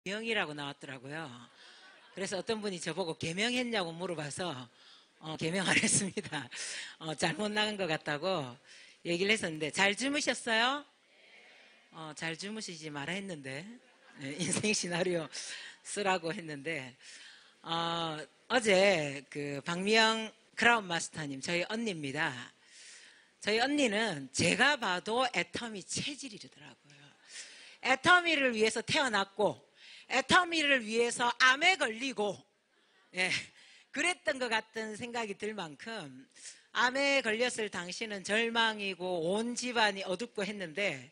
개명이라고 나왔더라고요. 그래서 어떤 분이 저보고 개명했냐고 물어봐서 개명 안 했습니다. 잘못 나간 것 같다고 얘기를 했었는데, 잘 주무셨어요? 잘 주무시지 마라 했는데, 인생 시나리오 쓰라고 했는데, 어제 그 박미영 크라운 마스터님, 저희 언니입니다. 저희 언니는 제가 봐도 애터미 체질이더라고요. 애터미를 위해서 태어났고, 애터미를 위해서 암에 걸리고, 예, 그랬던 것 같은 생각이 들 만큼, 암에 걸렸을 당시는 절망이고 온 집안이 어둡고 했는데,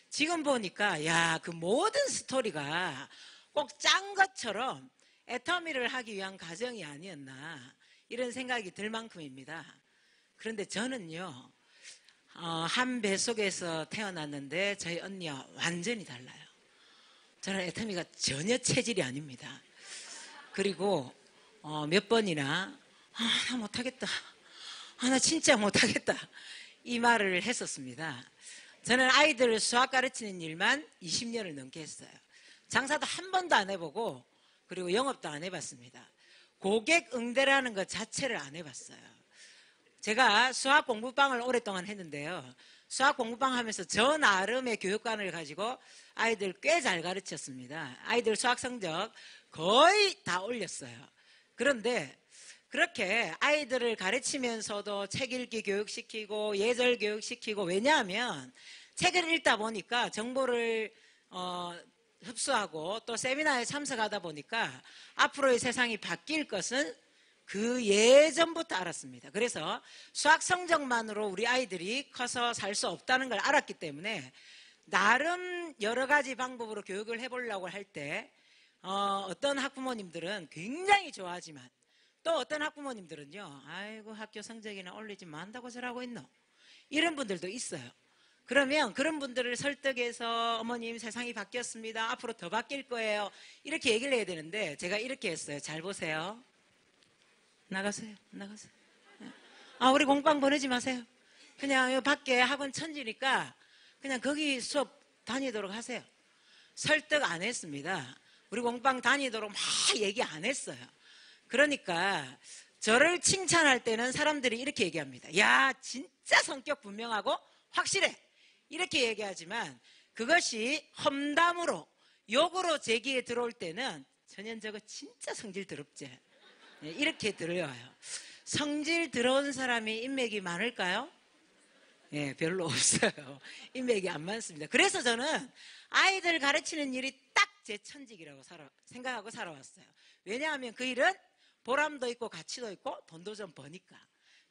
지금 보니까 야, 그 모든 스토리가 꼭 짠 것처럼 애터미를 하기 위한 과정이 아니었나, 이런 생각이 들 만큼입니다. 그런데 저는요, 한 뱃속에서 태어났는데 저희 언니와 완전히 달라요. 저는 애터미가 전혀 체질이 아닙니다. 그리고 몇 번이나 나 못하겠다, 나 진짜 못하겠다, 이 말을 했었습니다. 저는 아이들 수학 가르치는 일만 20년을 넘게 했어요. 장사도 한 번도 안 해보고, 그리고 영업도 안 해봤습니다. 고객 응대라는 것 자체를 안 해봤어요. 제가 수학 공부방을 오랫동안 했는데요, 수학 공부방 하면서 저 나름의 교육관을 가지고 아이들 꽤 잘 가르쳤습니다. 아이들 수학 성적 거의 다 올렸어요. 그런데 그렇게 아이들을 가르치면서도 책 읽기 교육시키고 예절 교육시키고, 왜냐하면 책을 읽다 보니까 정보를 흡수하고 또 세미나에 참석하다 보니까 앞으로의 세상이 바뀔 것은 그 예전부터 알았습니다. 그래서 수학 성적만으로 우리 아이들이 커서 살 수 없다는 걸 알았기 때문에 나름 여러 가지 방법으로 교육을 해보려고 할 때 어떤 학부모님들은 굉장히 좋아하지만, 또 어떤 학부모님들은요, 아이고 학교 성적이나 올리지 마, 한다고 저러고 있노, 이런 분들도 있어요. 그러면 그런 분들을 설득해서 어머님 세상이 바뀌었습니다, 앞으로 더 바뀔 거예요, 이렇게 얘기를 해야 되는데, 제가 이렇게 했어요. 잘 보세요. 나가세요. 우리 공방 보내지 마세요. 그냥 밖에 학원 천지니까 그냥 거기 수업 다니도록 하세요. 설득 안 했습니다. 우리 공방 다니도록 막 얘기 안 했어요. 그러니까 저를 칭찬할 때는 사람들이 이렇게 얘기합니다. 야, 진짜 성격 분명하고 확실해, 이렇게 얘기하지만, 그것이 험담으로 욕으로 제 귀에 들어올 때는 전현 저거 진짜 성질 더럽지, 이렇게 들려와요. 성질 들어온 사람이 인맥이 많을까요? 예, 별로 없어요. 인맥이 안 많습니다. 그래서 저는 아이들 가르치는 일이 딱 제 천직이라고 생각하고 살아왔어요. 왜냐하면 그 일은 보람도 있고 가치도 있고 돈도 좀 버니까.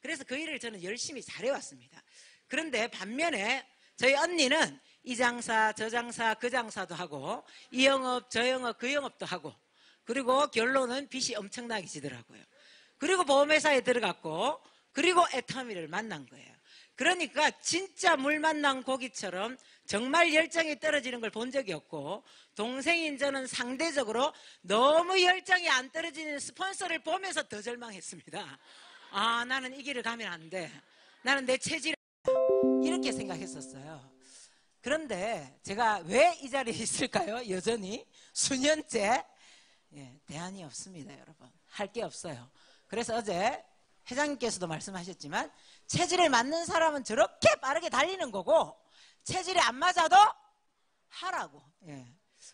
그래서 그 일을 저는 열심히 잘해왔습니다. 그런데 반면에 저희 언니는 이 장사 저 장사 그 장사도 하고, 이 영업 저 영업 그 영업도 하고, 그리고 결론은 빚이 엄청나게 지더라고요. 그리고 보험회사에 들어갔고, 그리고 애터미를 만난 거예요. 그러니까 진짜 물 만난 고기처럼 정말 열정이 떨어지는 걸 본 적이 없고, 동생인 저는 상대적으로 너무 열정이 안 떨어지는 스폰서를 보면서 더 절망했습니다. 나는 이 길을 가면 안 돼, 나는 내 체질, 이렇게 생각했었어요. 그런데 제가 왜 이 자리에 있을까요? 여전히 수년째. 대안이 없습니다, 여러분. 할 게 없어요. 그래서 어제 회장님께서도 말씀하셨지만, 체질에 맞는 사람은 저렇게 빠르게 달리는 거고, 체질에 안 맞아도 하라고.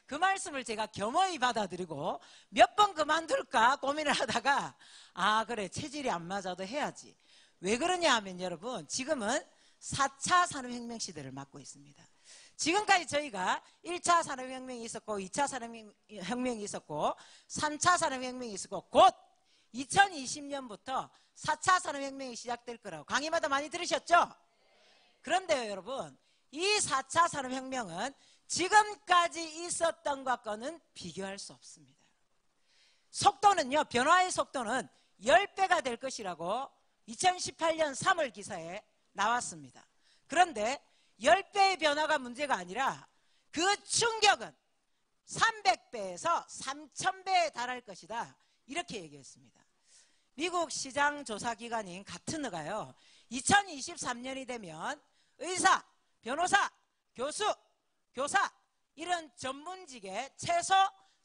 그 말씀을 제가 겸허히 받아들이고 몇 번 그만둘까 고민을 하다가, 그래, 체질이 안 맞아도 해야지. 왜 그러냐 하면, 여러분, 지금은 4차 산업혁명 시대를 맞고 있습니다. 지금까지 저희가 1차 산업혁명이 있었고, 2차 산업혁명이 있었고, 3차 산업혁명이 있었고, 곧 2020년부터 4차 산업혁명이 시작될 거라고 강의마다 많이 들으셨죠? 그런데요, 여러분, 이 4차 산업혁명은 지금까지 있었던 것과는 비교할 수 없습니다. 속도는요, 변화의 속도는 10배가 될 것이라고 2018년 3월 기사에 나왔습니다. 그런데 10배의 변화가 문제가 아니라 그 충격은 300배에서 3000배에 달할 것이다, 이렇게 얘기했습니다. 미국 시장 조사 기관인 가트너가요, 2023년이 되면 의사, 변호사, 교수, 교사, 이런 전문직에 최소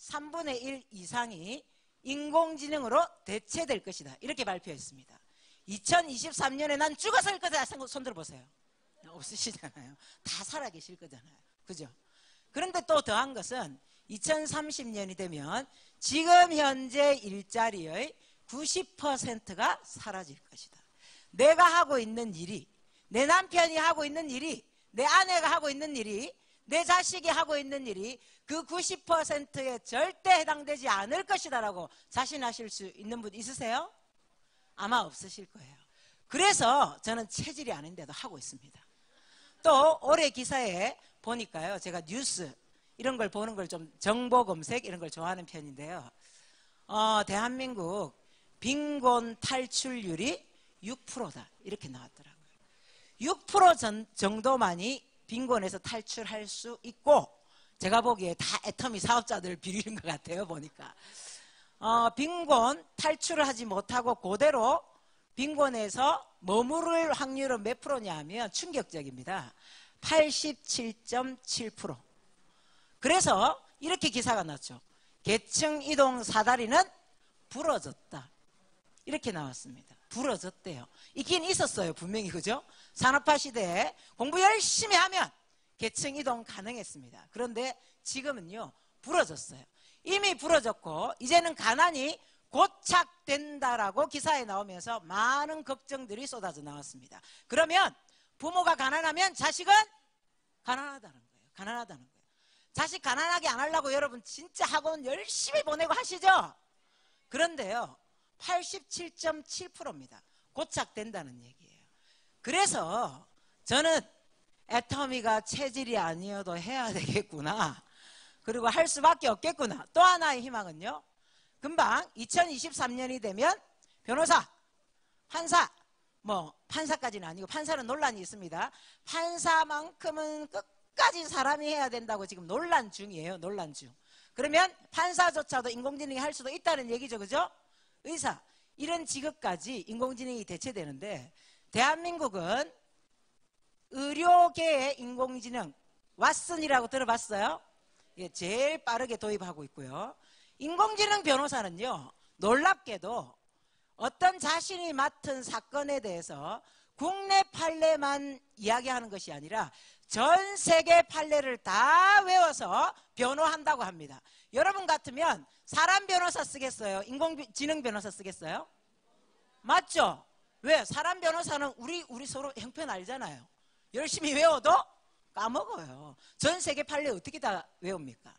3분의 1 이상이 인공지능으로 대체될 것이다. 이렇게 발표했습니다. 2023년에 난 죽어서 할 거다. 손 들어보세요. 없으시잖아요. 다 살아계실 거잖아요. 그죠? 그런데 또 더한 것은 2030년이 되면 지금 현재 일자리의 90%가 사라질 것이다. 내가 하고 있는 일이, 내 남편이 하고 있는 일이, 내 아내가 하고 있는 일이, 내 자식이 하고 있는 일이 그 90%에 절대 해당되지 않을 것이다라고 자신하실 수 있는 분 있으세요? 아마 없으실 거예요. 그래서 저는 체질이 아닌데도 하고 있습니다. 또 올해 기사에 보니까요, 제가 뉴스 이런 걸 보는 걸 좀 정보 검색 이런 걸 좋아하는 편인데요. 대한민국 빈곤 탈출률이 6%다 이렇게 나왔더라고요. 6% 정도만이 빈곤에서 탈출할 수 있고, 제가 보기에 다 애터미 사업자들 비리는 것 같아요. 보니까 빈곤 탈출을 하지 못하고 그대로 빈곤에서 머무를 확률은 몇 프로냐 하면 충격적입니다. 87.7%. 그래서 이렇게 기사가 났죠. 계층 이동 사다리는 부러졌다. 이렇게 나왔습니다. 부러졌대요. 있긴 있었어요. 분명히. 그죠? 산업화 시대에 공부 열심히 하면 계층 이동 가능했습니다. 그런데 지금은요, 부러졌어요. 이미 부러졌고 이제는 가난이 고착된다라고 기사에 나오면서 많은 걱정들이 쏟아져 나왔습니다. 그러면 부모가 가난하면 자식은 가난하다는 거예요. 가난하다는 거예요. 자식 가난하게 안 하려고 여러분 진짜 학원 열심히 보내고 하시죠? 그런데요, 87.7%입니다. 고착된다는 얘기예요. 그래서 저는 애터미가 체질이 아니어도 해야 되겠구나. 그리고 할 수밖에 없겠구나. 또 하나의 희망은요, 금방 2023년이 되면 변호사, 판사, 판사까지는 아니고 판사는 논란이 있습니다. 판사만큼은 끝까지 사람이 해야 된다고 지금 논란 중이에요. 논란 중. 그러면 판사조차도 인공지능이 할 수도 있다는 얘기죠. 그죠? 의사, 이런 직업까지 인공지능이 대체되는데, 대한민국은 의료계의 인공지능 왓슨이라고 들어봤어요? 예, 제일 빠르게 도입하고 있고요. 인공지능 변호사는요, 놀랍게도 어떤 자신이 맡은 사건에 대해서 국내 판례만 이야기하는 것이 아니라 전 세계 판례를 다 외워서 변호한다고 합니다. 여러분 같으면 사람 변호사 쓰겠어요? 인공지능 변호사 쓰겠어요? 맞죠? 왜? 사람 변호사는 우리 서로 형편 알잖아요. 열심히 외워도 까먹어요. 전 세계 판례 어떻게 다 외웁니까?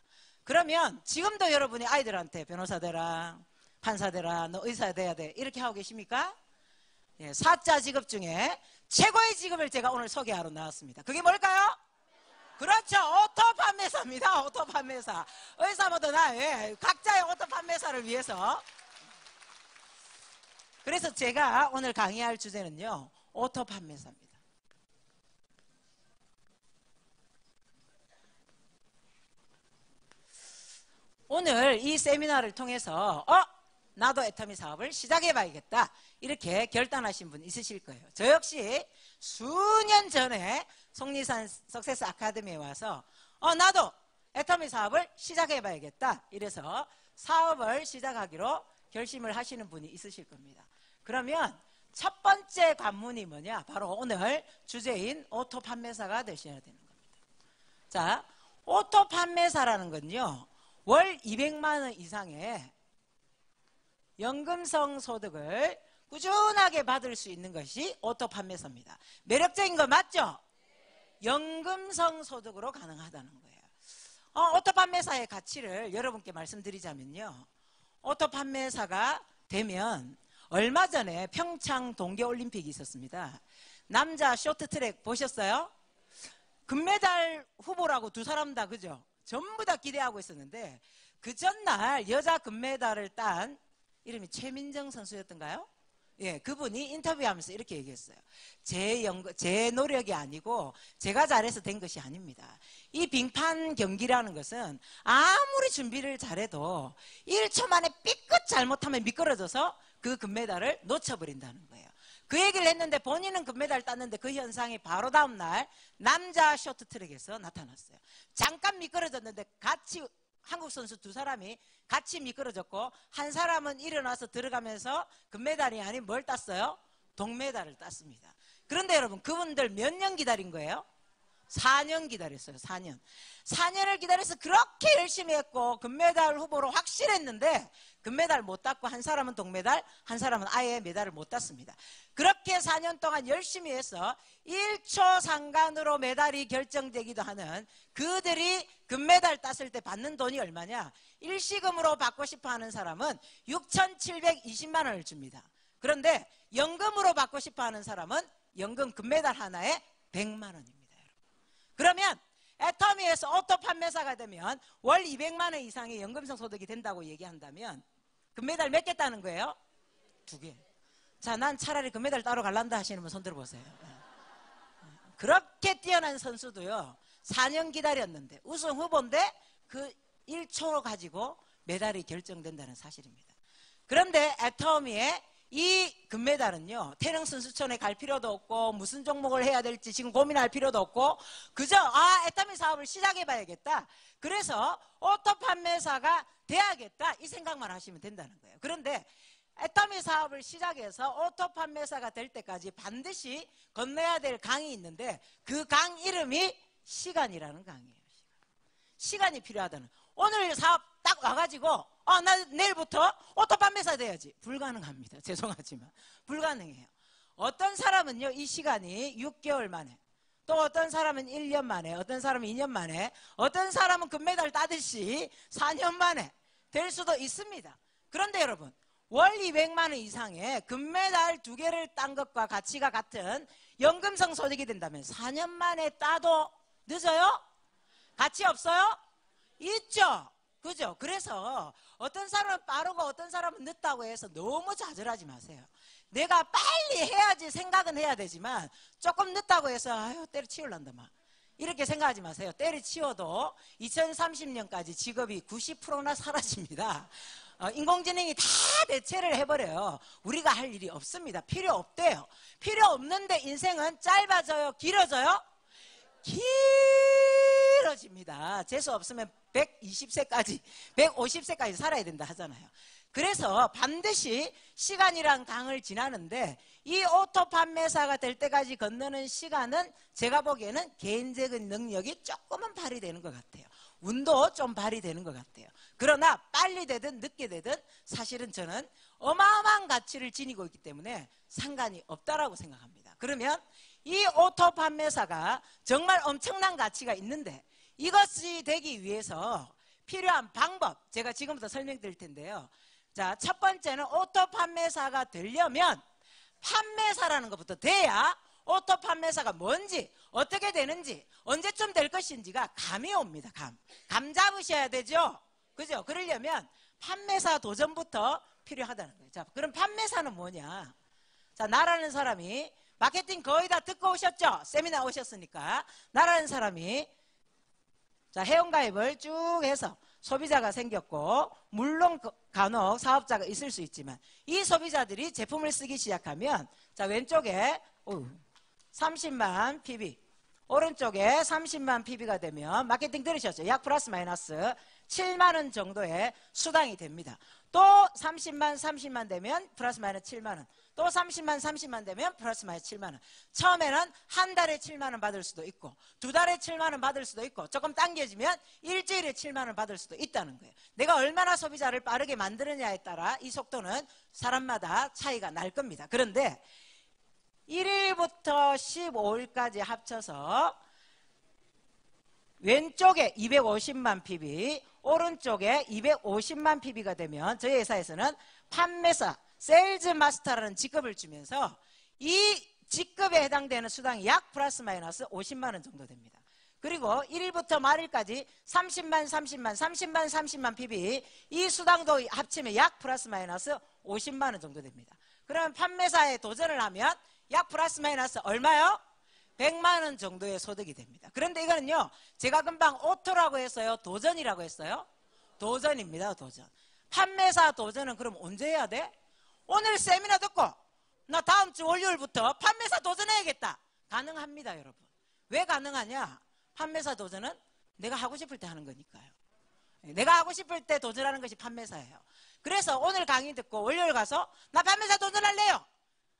그러면 지금도 여러분이 아이들한테 변호사 되라, 판사 되라, 너 의사 돼야 돼, 이렇게 하고 계십니까? 예, 사자 직업 중에 최고의 직업을 제가 오늘 소개하러 나왔습니다. 그게 뭘까요? 그렇죠. 오토 판매사입니다. 오토 판매사. 의사보다 나아요. 각자의 오토 판매사를 위해서. 그래서 제가 오늘 강의할 주제는요, 오토 판매사입니다. 오늘 이 세미나를 통해서 나도 애터미 사업을 시작해봐야겠다, 이렇게 결단하신 분 있으실 거예요. 저 역시 수년 전에 속리산 석세스 아카데미에 와서 나도 애터미 사업을 시작해봐야겠다, 이래서 사업을 시작하기로 결심을 하시는 분이 있으실 겁니다. 그러면 첫 번째 관문이 뭐냐? 바로 오늘 주제인 오토 판매사가 되셔야 되는 겁니다. 자, 오토 판매사라는 건요, 월 200만 원 이상의 연금성 소득을 꾸준하게 받을 수 있는 것이 오토 판매사입니다. 매력적인 거 맞죠? 연금성 소득으로 가능하다는 거예요. 오토 판매사의 가치를 여러분께 말씀드리자면요, 오토 판매사가 되면 얼마 전에 평창 동계올림픽이 있었습니다. 남자 쇼트트랙 보셨어요? 금메달 후보라고 두 사람 다, 그죠? 전부 다 기대하고 있었는데 그 전날 여자 금메달을 딴 이름이 최민정 선수였던가요? 예, 그분이 인터뷰하면서 이렇게 얘기했어요. 제 노력이 아니고 제가 잘해서 된 것이 아닙니다. 이 빙판 경기라는 것은 아무리 준비를 잘해도 1초 만에 삐끗 잘못하면 미끄러져서 그 금메달을 놓쳐버린다는 거예요. 그 얘기를 했는데 본인은 금메달 땄는데 그 현상이 바로 다음날 남자 쇼트트랙에서 나타났어요. 잠깐 미끄러졌는데 같이 한국 선수 두 사람이 같이 미끄러졌고 한 사람은 일어나서 들어가면서 금메달이 아닌 뭘 땄어요? 동메달을 땄습니다. 그런데 여러분 그분들 몇 년 기다린 거예요? 4년 기다렸어요. 4년. 4년을 기다려서 그렇게 열심히 했고 금메달 후보로 확실했는데 금메달 못 땄고 한 사람은 동메달, 한 사람은 아예 메달을 못 땄습니다. 그렇게 4년 동안 열심히 해서 1초 상간으로 메달이 결정되기도 하는 그들이 금메달 땄을 때 받는 돈이 얼마냐? 일시금으로 받고 싶어 하는 사람은 6,720만 원을 줍니다. 그런데 연금으로 받고 싶어 하는 사람은 연금 금메달 하나에 100만 원입니다. 그러면 애터미에서 오토 판매사가 되면 월 200만 원 이상의 연금성 소득이 된다고 얘기한다면 금메달 몇 개 따는 거예요? 2개. 자, 난 차라리 금메달 따러 갈란다 하시는 분 손 들어보세요. 그렇게 뛰어난 선수도요 4년 기다렸는데 우승 후보인데 그 1초 가지고 메달이 결정된다는 사실입니다. 그런데 애터미의 이 금메달은요 태릉 선수촌에 갈 필요도 없고 무슨 종목을 해야 될지 지금 고민할 필요도 없고 그저 애터미 사업을 시작해 봐야겠다, 그래서 오토 판매사가 돼야겠다 이 생각만 하시면 된다는 거예요. 그런데 애터미 사업을 시작해서 오토 판매사가 될 때까지 반드시 건너야 될 강이 있는데 그 강 이름이 시간이라는 강이에요. 시간이 필요하다는. 오늘 사업 딱 와가지고 나 내일부터 오토 판매사 돼야지. 불가능합니다. 죄송하지만 불가능해요. 어떤 사람은요 이 시간이 6개월 만에, 또 어떤 사람은 1년 만에, 어떤 사람은 2년 만에, 어떤 사람은 금메달 따듯이 4년 만에 될 수도 있습니다. 그런데 여러분 월 200만 원 이상의 금메달 2개를 딴 것과 가치가 같은 연금성 소득이 된다면 4년 만에 따도 늦어요? 가치 없어요? 있죠. 그죠? 그래서 어떤 사람은 빠르고 어떤 사람은 늦다고 해서 너무 좌절하지 마세요. 내가 빨리 해야지 생각은 해야 되지만 조금 늦다고 해서 아유 때려치울란다 막 이렇게 생각하지 마세요. 때려치워도 2030년까지 직업이 90%나 사라집니다. 인공지능이 다 대체를 해버려요. 우리가 할 일이 없습니다. 필요 없대요. 필요 없는데 인생은 짧아져요? 길어져요? 길어집니다. 재수 없으면 120세까지 150세까지 살아야 된다 하잖아요. 그래서 반드시 시간이란 강을 지나는데 이 오토 판매사가 될 때까지 건너는 시간은 제가 보기에는 개인적인 능력이 조금은 발휘되는 것 같아요. 운도 좀 발휘되는 것 같아요. 그러나 빨리 되든 늦게 되든 사실은 저는 어마어마한 가치를 지니고 있기 때문에 상관이 없다라고 생각합니다. 그러면 이 오토 판매사가 정말 엄청난 가치가 있는데 이것이 되기 위해서 필요한 방법 제가 지금부터 설명드릴 텐데요. 자, 첫 번째는 오토 판매사가 되려면 판매사라는 것부터 돼야 오토 판매사가 뭔지 어떻게 되는지 언제쯤 될 것인지가 감이 옵니다. 감 잡으셔야 되죠. 그죠? 그러려면 판매사 도전부터 필요하다는 거예요. 자, 그럼 판매사는 뭐냐? 자, 나라는 사람이 마케팅 거의 다 듣고 오셨죠? 세미나 오셨으니까. 나라는 사람이 자, 회원가입을 쭉 해서 소비자가 생겼고 물론 간혹 사업자가 있을 수 있지만 이 소비자들이 제품을 쓰기 시작하면 자, 왼쪽에 30만 PB, 오른쪽에 30만 PB가 되면 마케팅 들으셨죠? 약 플러스 마이너스 7만 원 정도의 수당이 됩니다. 또 30만 되면 플러스 마이너스 7만 원, 또 30만 되면 플러스 마이너스 7만 원. 처음에는 한 달에 7만 원 받을 수도 있고 두 달에 7만 원 받을 수도 있고 조금 당겨지면 일주일에 7만 원 받을 수도 있다는 거예요. 내가 얼마나 소비자를 빠르게 만드느냐에 따라 이 속도는 사람마다 차이가 날 겁니다. 그런데 1일부터 15일까지 합쳐서 왼쪽에 250만 PB, 오른쪽에 250만 PB가 되면 저희 회사에서는 판매사, 세일즈 마스터라는 직급을 주면서 이 직급에 해당되는 수당이 약 플러스 마이너스 50만 원 정도 됩니다. 그리고 1일부터 말일까지 30만 PB 이 수당도 합치면 약 플러스 마이너스 50만 원 정도 됩니다. 그러면 판매사에 도전을 하면 약 플러스 마이너스 얼마요? 100만 원 정도의 소득이 됩니다. 그런데 이거는요 제가 금방 오토라고 했어요? 도전이라고 했어요? 도전입니다. 도전. 판매사 도전은 그럼 언제 해야 돼? 오늘 세미나 듣고 나 다음 주 월요일부터 판매사 도전해야겠다. 가능합니다. 여러분. 왜 가능하냐? 판매사 도전은 내가 하고 싶을 때 하는 거니까요. 내가 하고 싶을 때 도전하는 것이 판매사예요. 그래서 오늘 강의 듣고 월요일 가서 나 판매사 도전할래요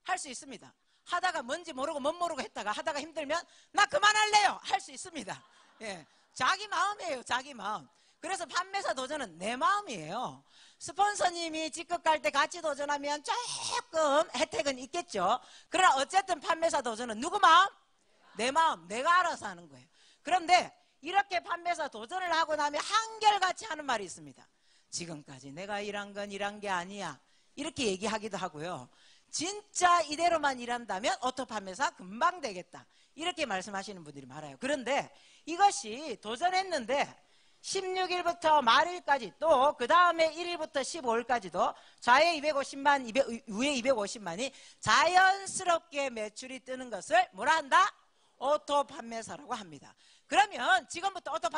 할 수 있습니다. 하다가 뭔지 모르고 뭔 모르고 했다가 하다가 힘들면 나 그만할래요 할 수 있습니다. 예, 자기 마음이에요. 자기 마음. 그래서 판매사 도전은 내 마음이에요. 스폰서님이 직급 갈 때 같이 도전하면 조금 혜택은 있겠죠. 그러나 어쨌든 판매사 도전은 누구 마음? 내 마음. 내가 알아서 하는 거예요. 그런데 이렇게 판매사 도전을 하고 나면 한결같이 하는 말이 있습니다. 지금까지 내가 일한 건 일한 게 아니야 이렇게 얘기하기도 하고요. 진짜 이대로만 일한다면 오토 판매사 금방 되겠다 이렇게 말씀하시는 분들이 많아요. 그런데 이것이 도전했는데 16일부터 말일까지 또 그 다음에 1일부터 15일까지도 좌에 250만 우에 250만이 자연스럽게 매출이 뜨는 것을 뭐라 한다? 오토 판매사라고 합니다. 그러면 지금부터 오토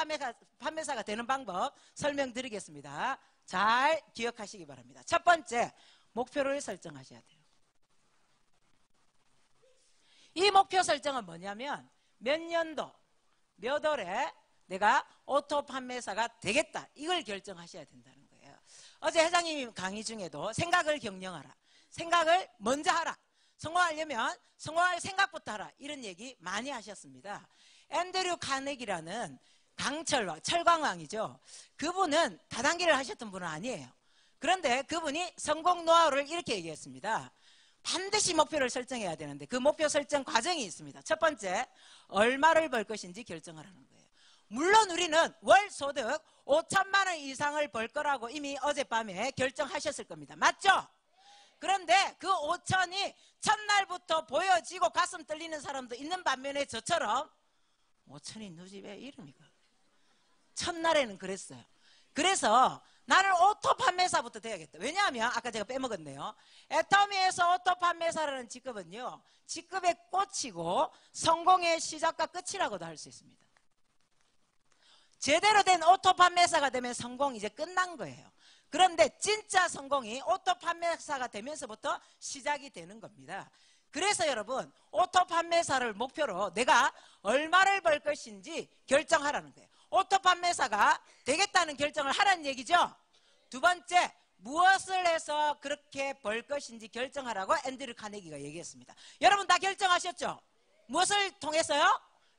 판매사가 되는 방법 설명드리겠습니다. 잘 기억하시기 바랍니다. 첫 번째, 목표를 설정하셔야 돼요. 이 목표 설정은 뭐냐면 몇 년도 몇 월에 내가 오토 판매사가 되겠다 이걸 결정하셔야 된다는 거예요. 어제 회장님 강의 중에도 생각을 경영하라, 생각을 먼저 하라, 성공하려면 성공할 생각부터 하라 이런 얘기 많이 하셨습니다. 앤드류 카네기라는 강철왕, 철광왕이죠. 그분은 다단계를 하셨던 분은 아니에요. 그런데 그분이 성공 노하우를 이렇게 얘기했습니다. 반드시 목표를 설정해야 되는데 그 목표 설정 과정이 있습니다. 첫 번째, 얼마를 벌 것인지 결정하라는 거예요. 물론 우리는 월 소득 5천만 원 이상을 벌 거라고 이미 어젯밤에 결정하셨을 겁니다. 맞죠? 그런데 그 5천이 첫날부터 보여지고 가슴 떨리는 사람도 있는 반면에 저처럼 5천이 너지 왜 이름이가 첫날에는 그랬어요. 그래서 나는 오토 판매사부터 돼야겠다. 왜냐하면 아까 제가 빼먹었네요. 애터미에서 오토 판매사라는 직급은요, 직급의 꽃이고 성공의 시작과 끝이라고도 할 수 있습니다. 제대로 된 오토 판매사가 되면 성공 이제 끝난 거예요. 그런데 진짜 성공이 오토 판매사가 되면서부터 시작이 되는 겁니다. 그래서 여러분, 오토 판매사를 목표로 내가 얼마를 벌 것인지 결정하라는 거예요. 오토 판매사가 되겠다는 결정을 하라는 얘기죠. 두 번째, 무엇을 해서 그렇게 벌 것인지 결정하라고 앤드류 카네기가 얘기했습니다. 여러분 다 결정하셨죠? 무엇을 통해서요?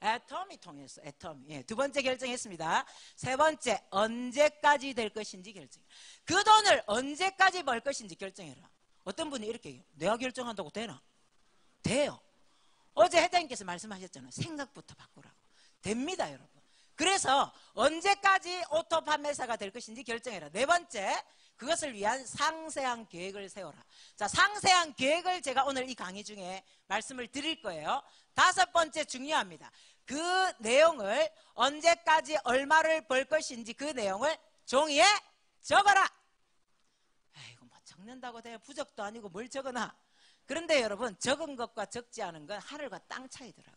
애터미 통해서. 애터미. 예, 두 번째 결정했습니다. 세 번째, 언제까지 될 것인지 결정해. 그 돈을 언제까지 벌 것인지 결정해라. 어떤 분이 이렇게 얘기해요. 내가 결정한다고 되나? 돼요. 어제 회장님께서 말씀하셨잖아요. 생각부터 바꾸라고. 됩니다, 여러분. 그래서 언제까지 오토 판매사가 될 것인지 결정해라. 네 번째, 그것을 위한 상세한 계획을 세워라. 자, 상세한 계획을 제가 오늘 이 강의 중에 말씀을 드릴 거예요. 다섯 번째 중요합니다. 그 내용을 언제까지 얼마를 벌 것인지 그 내용을 종이에 적어라. 이거 뭐 적는다고 내가 부적도 아니고 뭘 적어놔. 그런데 여러분, 적은 것과 적지 않은 건 하늘과 땅 차이더라고요.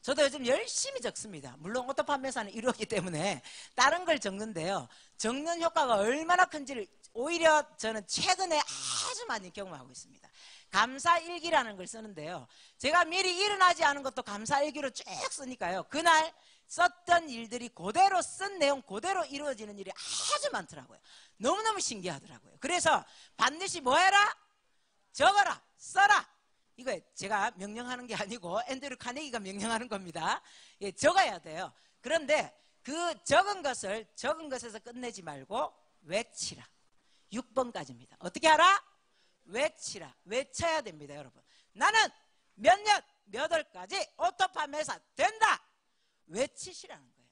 저도 요즘 열심히 적습니다. 물론 오토 판매사는 이루었기 때문에 다른 걸 적는데요. 적는 효과가 얼마나 큰지를 오히려 저는 최근에 아주 많이 경험하고 있습니다. 감사일기라는 걸 쓰는데요. 제가 미리 일어나지 않은 것도 감사일기로 쭉 쓰니까요. 그날 썼던 일들이 그대로 쓴 내용 그대로 이루어지는 일이 아주 많더라고요. 너무너무 신기하더라고요. 그래서 반드시 뭐 해라? 적어라, 써라. 이거 제가 명령하는 게 아니고 앤드류 카네기가 명령하는 겁니다. 예, 적어야 돼요. 그런데 그 적은 것에서 끝내지 말고 외치라. 6번까지입니다. 어떻게 하라? 외치라. 외쳐야 됩니다, 여러분. 나는 몇 년, 몇 월까지 오토 판매사 된다. 외치시라는 거예요.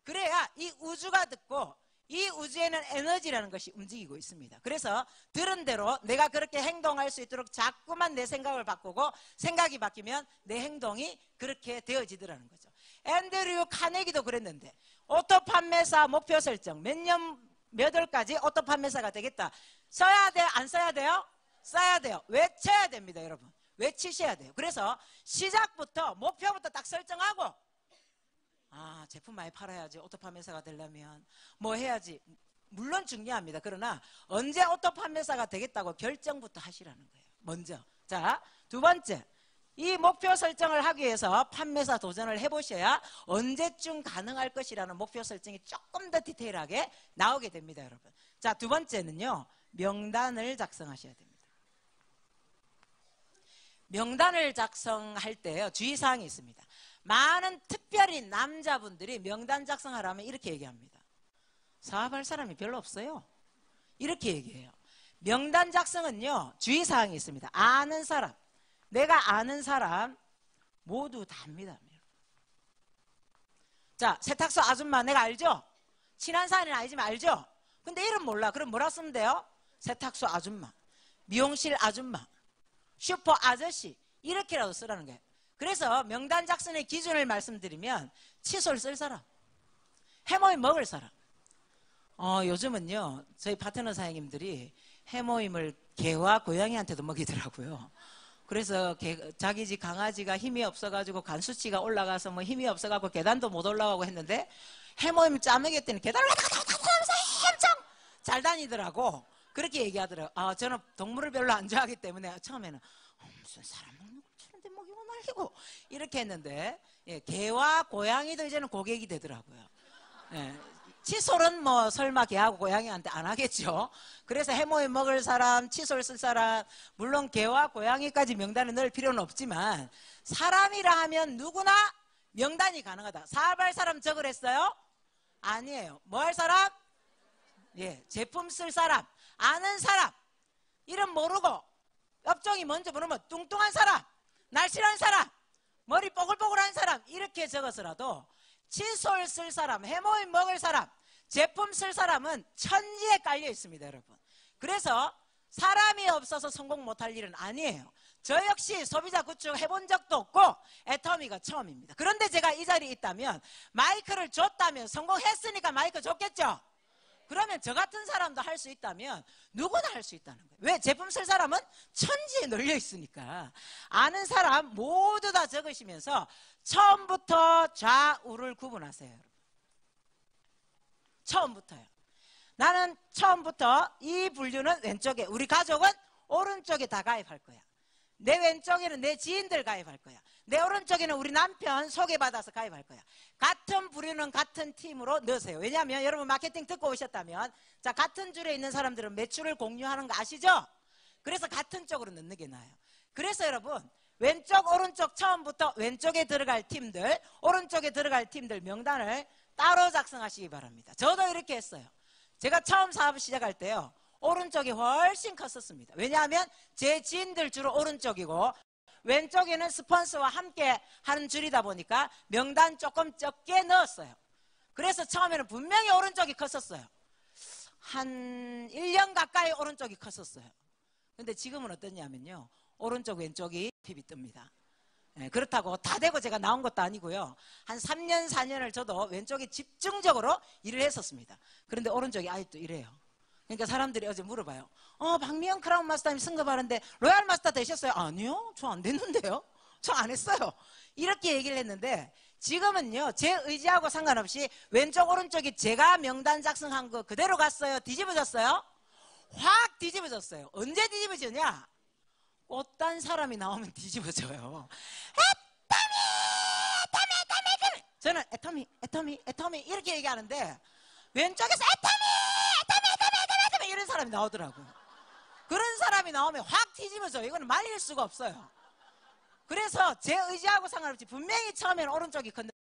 그래야 이 우주가 듣고 이 우주에는 에너지라는 것이 움직이고 있습니다. 그래서 들은 대로 내가 그렇게 행동할 수 있도록 자꾸만 내 생각을 바꾸고 생각이 바뀌면 내 행동이 그렇게 되어지더라는 거죠. 앤드류 카네기도 그랬는데 오토 판매사 목표 설정 몇 년 몇 월까지 오토 판매사가 되겠다. 써야 돼? 안 써야 돼요? 써야 돼요. 외쳐야 됩니다, 여러분. 외치셔야 돼요. 그래서 시작부터 목표부터 딱 설정하고 제품 많이 팔아야지 오토 판매사가 되려면 뭐 해야지. 물론 중요합니다. 그러나 언제 오토 판매사가 되겠다고 결정부터 하시라는 거예요. 먼저. 자, 두 번째, 이 목표 설정을 하기 위해서 판매사 도전을 해보셔야 언제쯤 가능할 것이라는 목표 설정이 조금 더 디테일하게 나오게 됩니다, 여러분. 자, 두 번째는요, 명단을 작성하셔야 됩니다. 명단을 작성할 때요, 주의사항이 있습니다. 많은 특별히 남자분들이 명단 작성하라면 이렇게 얘기합니다. 사업할 사람이 별로 없어요. 이렇게 얘기해요. 명단 작성은요, 주의사항이 있습니다. 아는 사람, 내가 아는 사람 모두 다 합니다. 자, 세탁소 아줌마 내가 알죠? 친한 사이는 아니지만 알죠? 근데 이름 몰라. 그럼 뭐라 쓰면 돼요? 세탁소 아줌마, 미용실 아줌마, 슈퍼 아저씨, 이렇게라도 쓰라는 거예요. 그래서 명단 작성의 기준을 말씀드리면 칫솔 쓸 사람, 해모임 먹을 사람. 요즘은요, 저희 파트너 사장님들이 해모임을 개와 고양이한테도 먹이더라고요. 그래서 자기 집 강아지가 힘이 없어가지고 간 수치가 올라가서 뭐 힘이 없어가지고 계단도 못 올라가고 했는데 해모임 짜먹였더니 계단을 올라가면서 엄청 잘 다니더라고. 그렇게 얘기하더라고요. 저는 동물을 별로 안 좋아하기 때문에 처음에는 무슨 사람 먹는 걸 주는데 먹이고 말리고 이렇게 했는데, 예, 개와 고양이도 이제는 고객이 되더라고요. 예. 칫솔은 뭐 설마 개하고 고양이한테 안 하겠죠. 그래서 해모임 먹을 사람, 칫솔 쓸 사람, 물론 개와 고양이까지 명단에 넣을 필요는 없지만 사람이라 하면 누구나 명단이 가능하다. 사업할 사람 적으랬어요? 아니에요. 뭐 할 사람? 예, 제품 쓸 사람, 아는 사람, 이름 모르고 업종이 뭔지 모르면 뚱뚱한 사람, 날씬한 사람, 머리 뽀글뽀글한 사람, 이렇게 적어서라도 칫솔 쓸 사람, 해모임 먹을 사람, 제품 쓸 사람은 천지에 깔려 있습니다, 여러분. 그래서 사람이 없어서 성공 못할 일은 아니에요. 저 역시 소비자 구축 해본 적도 없고 애터미가 처음입니다. 그런데 제가 이 자리에 있다면, 마이크를 줬다면, 성공했으니까 마이크 줬겠죠? 그러면 저 같은 사람도 할 수 있다면 누구나 할 수 있다는 거예요. 왜? 제품 쓸 사람은 천지에 널려 있으니까. 아는 사람 모두 다 적으시면서 처음부터 좌우를 구분하세요, 여러분. 처음부터요. 나는 처음부터 이 분류는 왼쪽에, 우리 가족은 오른쪽에 다 가입할 거야. 내 왼쪽에는 내 지인들 가입할 거야. 내 오른쪽에는 우리 남편 소개받아서 가입할 거야. 같은 부류는 같은 팀으로 넣으세요. 왜냐하면 여러분 마케팅 듣고 오셨다면, 자, 같은 줄에 있는 사람들은 매출을 공유하는 거 아시죠? 그래서 같은 쪽으로 넣는 게 나아요. 그래서 여러분, 왼쪽 오른쪽 처음부터 왼쪽에 들어갈 팀들, 오른쪽에 들어갈 팀들 명단을 따로 작성하시기 바랍니다. 저도 이렇게 했어요. 제가 처음 사업을 시작할 때요, 오른쪽이 훨씬 컸었습니다. 왜냐하면 제 지인들 주로 오른쪽이고 왼쪽에는 스폰서와 함께 하는 줄이다 보니까 명단 조금 적게 넣었어요. 그래서 처음에는 분명히 오른쪽이 컸었어요. 한 1년 가까이 오른쪽이 컸었어요. 근데 지금은 어떠냐면요, 오른쪽 왼쪽이 핍이 뜹니다. 예, 그렇다고 다 되고 제가 나온 것도 아니고요. 한 3년 4년을 저도 왼쪽에 집중적으로 일을 했었습니다. 그런데 오른쪽이 아직도 이래요. 그러니까 사람들이 어제 물어봐요. 박미영 크라운 마스터님 승급하는데 로얄 마스터 되셨어요? 아니요, 저 안 됐는데요. 저 안 했어요. 이렇게 얘기를 했는데, 지금은요, 제 의지하고 상관없이 왼쪽 오른쪽이 제가 명단 작성한 거 그대로 갔어요? 뒤집어졌어요? 확 뒤집어졌어요. 언제 뒤집어지냐? 어떤 사람이 나오면 뒤집어져요. 애터미! 저는 애터미 이렇게 얘기하는데 왼쪽에서 애터미 이런 사람이 나오더라고요. 그런 사람이 나오면 확 뒤집어져요. 이거는 말릴 수가 없어요. 그래서 제 의지하고 상관없이 분명히 처음에는 오른쪽이 컸는데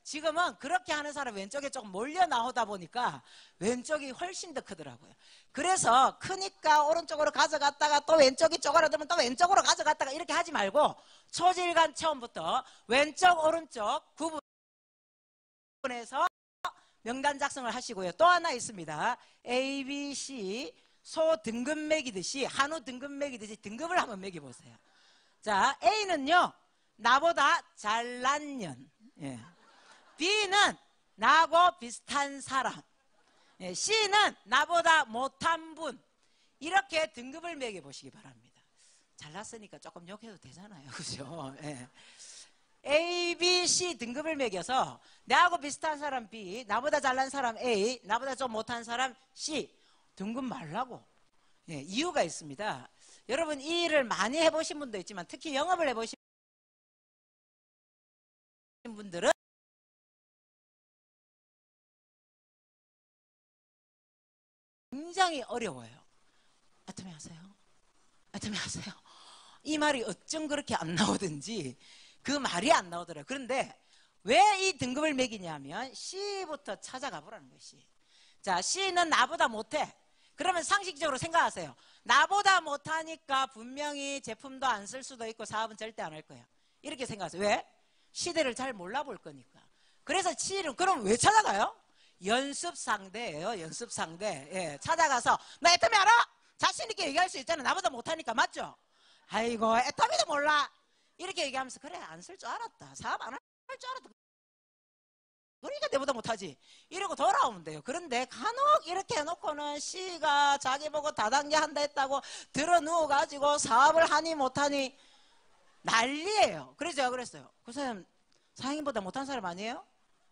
지금은 그렇게 하는 사람 왼쪽에 조금 몰려 나오다 보니까 왼쪽이 훨씬 더 크더라고요. 그래서 크니까 오른쪽으로 가져갔다가 또 왼쪽이 쪼그라들면 또 왼쪽으로 가져갔다가 이렇게 하지 말고 초질간 처음부터 왼쪽 오른쪽 구분해서 명단 작성을 하시고요. 또 하나 있습니다. A, B, C 소 등급 매기듯이, 한우 등급 매기듯이 등급을 한번 매겨보세요. 자, A는요, 나보다 잘난 년, 예. B는 나하고 비슷한 사람, 예. C는 나보다 못한 분. 이렇게 등급을 매겨보시기 바랍니다. 잘났으니까 조금 욕해도 되잖아요, 그죠? 예. A, B, C 등급을 매겨서 나하고 비슷한 사람 B, 나보다 잘난 사람 A, 나보다 좀 못한 사람 C 등급 말라고. 예, 이유가 있습니다. 여러분 이 일을 많이 해보신 분도 있지만 특히 영업을 해보신 분들은 굉장히 어려워요. 아톰이 하세요? 아톰이 하세요? 이 말이 어쩜 그렇게 안 나오든지 그 말이 안 나오더라고요. 그런데 왜 이 등급을 매기냐면 C부터 찾아가 보라는 거예요. C. 자, C는 나보다 못해. 그러면 상식적으로 생각하세요. 나보다 못하니까 분명히 제품도 안 쓸 수도 있고 사업은 절대 안 할 거야. 이렇게 생각하세요. 왜? 시대를 잘 몰라볼 거니까. 그래서 C는 그럼 왜 찾아가요? 연습 상대예요. 연습 상대. 예, 찾아가서 나 애터미 알아? 자신 있게 얘기할 수 있잖아. 나보다 못하니까. 맞죠? 아이고 애터미도 몰라. 이렇게 얘기하면서 그래 안 쓸 줄 알았다. 사업 안 할 줄 알았다. 그러니까 내보다 못하지. 이러고 돌아오면 돼요. 그런데 간혹 이렇게 해놓고는 C가 자기 보고 다단계 한다 했다고 들어 누워가지고 사업을 하니 못하니 난리예요. 그래서 제가 그랬어요. 그 사람 사장님보다 못한 사람 아니에요?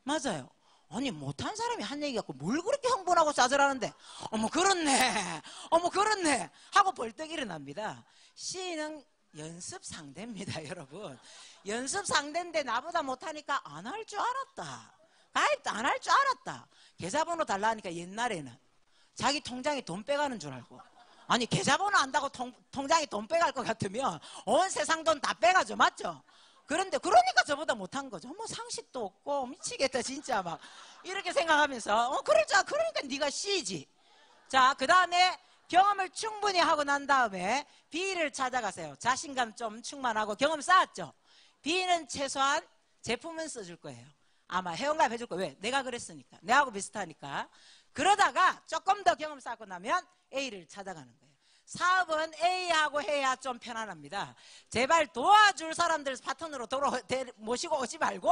맞아요. 아니 못한 사람이 한 얘기 갖고 뭘 그렇게 흥분하고 짜증하는데 어머 그렇네 어머 그렇네 하고 벌떡 일어납니다. C는 연습 상대입니다. 여러분 연습 상대인데 나보다 못하니까 안 할 줄 알았다. 가입도 안 할 줄 알았다. 계좌번호 달라 하니까 옛날에는 자기 통장에 돈 빼가는 줄 알고 아니 계좌번호 안다고 통장에 돈 빼갈 것 같으면 온 세상 돈 다 빼가죠. 맞죠? 그런데 그러니까 저보다 못한 거죠. 뭐 상식도 없고 미치겠다 진짜 막 이렇게 생각하면서 그러니까 네가 C지. 자, 그 다음에 경험을 충분히 하고 난 다음에 B를 찾아가세요. 자신감 좀 충만하고 경험 쌓았죠. B는 최소한 제품은 써줄 거예요. 아마 회원가입 해줄 거예요. 왜? 내가 그랬으니까. 내하고 비슷하니까. 그러다가 조금 더 경험 쌓고 나면 A를 찾아가는 거예요. 사업은 A하고 해야 좀 편안합니다. 제발 도와줄 사람들 파트너로 모시고 오지 말고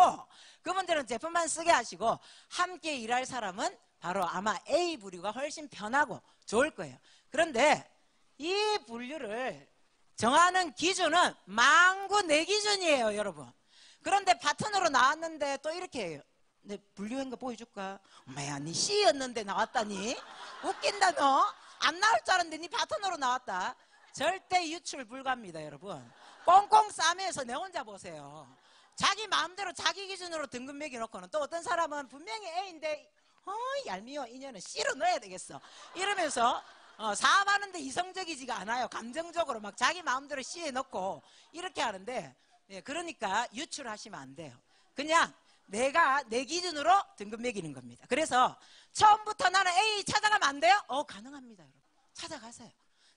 그분들은 제품만 쓰게 하시고 함께 일할 사람은 바로 아마 A 부류가 훨씬 편하고 좋을 거예요. 그런데 이 분류를 정하는 기준은 만구 내 기준이에요. 여러분. 그런데 파트너로 나왔는데 또 이렇게 해요. 내 분류한 거 보여줄까? 엄마야 니 C였는데 나왔다니? 웃긴다 너. 안 나올 줄 알았는데 니 파트너로 나왔다. 절대 유출 불가입니다. 여러분 꽁꽁 싸매서 내 혼자 보세요. 자기 마음대로 자기 기준으로 등급 매겨놓고는 또 어떤 사람은 분명히 A인데 얄미워 인연은 C로 넣어야 되겠어 이러면서 사업하는데 이성적이지가 않아요. 감정적으로 막 자기 마음대로 C에 넣고 이렇게 하는데 그러니까 유출하시면 안 돼요. 그냥 내가 내 기준으로 등급 매기는 겁니다. 그래서 처음부터 나는 A 찾아가면 안 돼요? 가능합니다. 여러분 찾아가세요.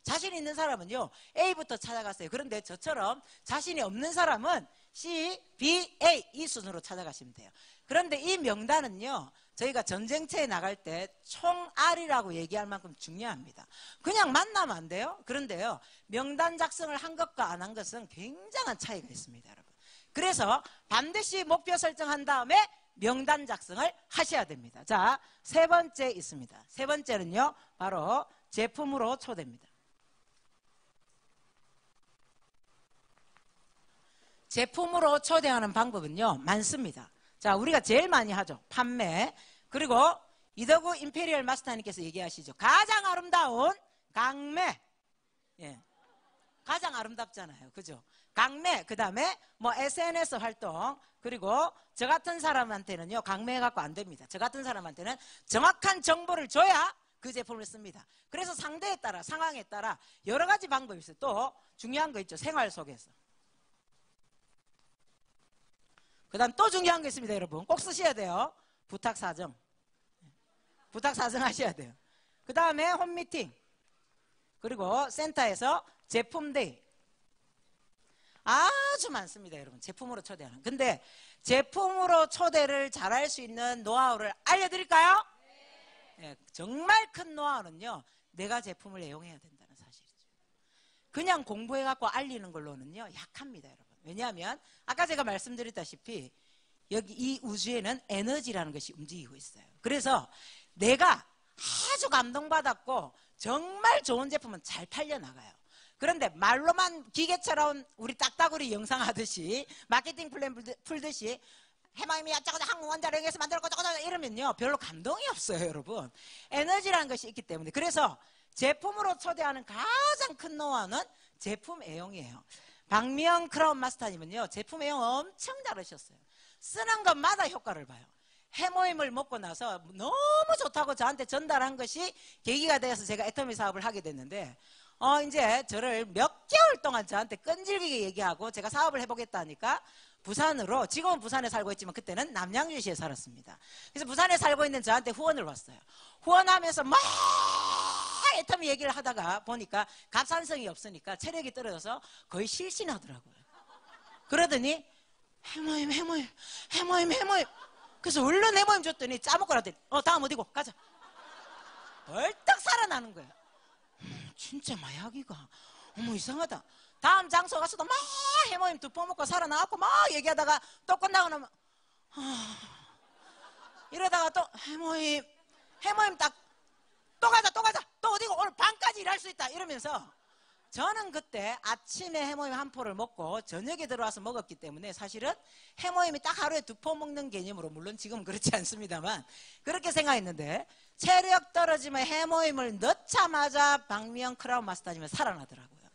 자신 있는 사람은요 A부터 찾아가세요. 그런데 저처럼 자신이 없는 사람은 C, B, A 이 순으로 찾아가시면 돼요. 그런데 이 명단은요 저희가 전쟁터에 나갈 때 총알이라고 얘기할 만큼 중요합니다. 그냥 만나면 안 돼요. 그런데요 명단 작성을 한 것과 안 한 것은 굉장한 차이가 있습니다. 여러분 그래서 반드시 목표 설정한 다음에 명단 작성을 하셔야 됩니다. 자, 세 번째 있습니다. 세 번째는요 바로 제품으로 초대입니다. 제품으로 초대하는 방법은요 많습니다. 자, 우리가 제일 많이 하죠. 판매. 그리고 이덕우 임페리얼 마스터님께서 얘기하시죠. 가장 아름다운 강매. 예. 가장 아름답잖아요. 그죠? 강매, 그 다음에 뭐 SNS 활동, 그리고 저 같은 사람한테는요, 강매해갖고 안 됩니다. 저 같은 사람한테는 정확한 정보를 줘야 그 제품을 씁니다. 그래서 상대에 따라, 상황에 따라 여러 가지 방법이 있어요. 또 중요한 거 있죠. 생활 속에서. 그 다음 또 중요한 거 있습니다. 여러분. 꼭 쓰셔야 돼요. 부탁사정. 부탁사정 하셔야 돼요. 그 다음에 홈미팅. 그리고 센터에서 제품데이. 아주 많습니다. 여러분 제품으로 초대하는. 근데 제품으로 초대를 잘할 수 있는 노하우를 알려드릴까요? 네. 정말 큰 노하우는요 내가 제품을 애용해야 된다는 사실이죠. 그냥 공부해갖고 알리는 걸로는요 약합니다. 여러분 왜냐하면 아까 제가 말씀드렸다시피 여기 이 우주에는 에너지라는 것이 움직이고 있어요. 그래서 내가 아주 감동받았고 정말 좋은 제품은 잘 팔려나가요. 그런데 말로만 기계처럼 우리 딱따구리 영상 하듯이 마케팅 플랜 풀듯이 해마임이 야짜고자 항공원자력에서 만들었고 저거저 이러면요 별로 감동이 없어요 여러분. 에너지라는 것이 있기 때문에. 그래서 제품으로 초대하는 가장 큰 노하우는 제품 애용이에요. 박미영 크라운 마스터님은요 제품 애용 엄청 잘하셨어요. 쓰는 것마다 효과를 봐요. 해모임을 먹고 나서 너무 좋다고 저한테 전달한 것이 계기가 되어서 제가 애터미 사업을 하게 됐는데 이제 저를 몇 개월 동안 저한테 끈질기게 얘기하고 제가 사업을 해보겠다니까 부산으로, 지금은 부산에 살고 있지만 그때는 남양주시에 살았습니다. 그래서 부산에 살고 있는 저한테 후원을 왔어요. 후원하면서 막 애터미 얘기를 하다가 보니까 갑산성이 없으니까 체력이 떨어져서 거의 실신하더라고요. 그러더니 해모임. 그래서 얼른 해모임 줬더니 짜먹고라더니 다음 어디고 가자. 벌떡 살아나는 거예요. 진짜 마약이가 어머 이상하다. 다음 장소 가서도 막 해모임 두 퍼먹고 살아나갖고 막 얘기하다가 또 끝나고 나면 이러다가 또 해모임 딱 또 가자 또 어디고 오늘 밤까지 일할 수 있다 이러면서 저는 그때 아침에 해모임 한 포를 먹고 저녁에 들어와서 먹었기 때문에 사실은 해모임이 딱 하루에 두 포 먹는 개념으로, 물론 지금은 그렇지 않습니다만 그렇게 생각했는데 체력 떨어지면 해모임을 넣자마자 박미영 크라운 마스터님은 살아나더라고요.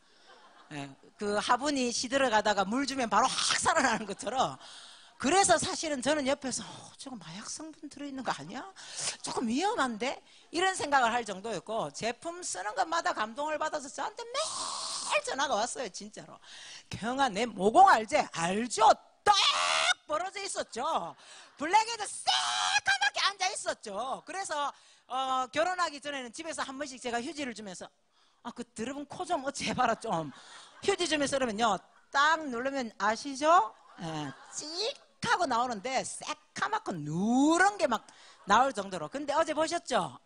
예, 그 화분이 시들어가다가 물 주면 바로 확 살아나는 것처럼. 그래서 사실은 저는 옆에서 저거 마약 성분 들어있는 거 아니야? 조금 위험한데? 이런 생각을 할 정도였고, 제품 쓰는 것마다 감동을 받아서 저한테 매일 전화가 왔어요. 진짜로. 경아 내 모공 알지? 알죠? 딱 벌어져 있었죠. 블랙에도 새까맣게 앉아 있었죠. 그래서 결혼하기 전에는 집에서 한 번씩 제가 휴지를 주면서 그 드러분 코 좀 어찌 해봐라 좀. 휴지 주면서 그러면요 딱 누르면 아시죠? 찍 하고 나오는데 새까맣고 누런 게 막 나올 정도로. 근데 어제 보셨죠?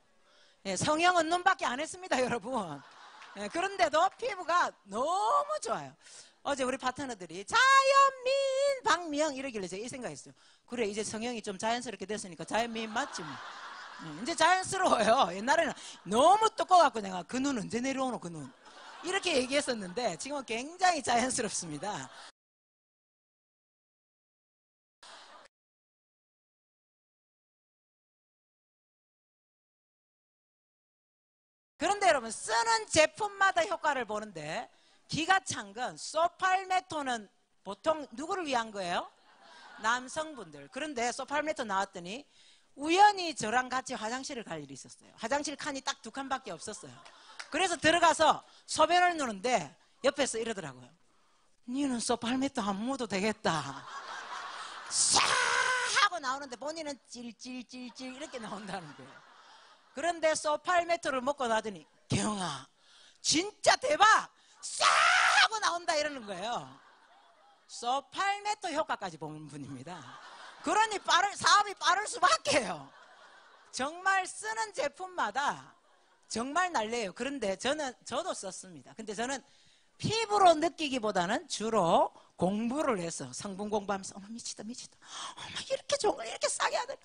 성형은 눈밖에 안 했습니다 여러분. 그런데도 피부가 너무 좋아요. 어제 우리 파트너들이 자연미인 박미영 이러길래 제가 이 생각했어요. 그래 이제 성형이 좀 자연스럽게 됐으니까 자연미인 맞지 뭐. 이제 자연스러워요. 옛날에는 너무 두꺼워갖고 내가 그 눈 언제 내려오노 그 눈 이렇게 얘기했었는데 지금은 굉장히 자연스럽습니다. 그런데 여러분 쓰는 제품마다 효과를 보는데 기가 찬 건 소팔메토는 보통 누구를 위한 거예요? 남성분들. 그런데 소팔메토 나왔더니 우연히 저랑 같이 화장실을 갈 일이 있었어요. 화장실 칸이 딱 두 칸밖에 없었어요. 그래서 들어가서 소변을 누는데 옆에서 이러더라고요. 니는 소팔메토 안 묻어도 되겠다. 싹 하고 나오는데 본인은 찔찔찔찔 이렇게 나온다는 거예요. 그런데 소팔메토를 먹고 나더니 경아 진짜 대박 싹 하고 나온다 이러는 거예요. 소팔메토 효과까지 보는 분입니다. 그러니 사업이 빠를 수밖에요. 정말 쓰는 제품마다 정말 날래요. 그런데 저도 썼습니다. 근데 저는 피부로 느끼기보다는 주로 공부를 해서 성분 공부하면서 어머 미치다 어머 이렇게 좋은 걸 이렇게 싸게 하더니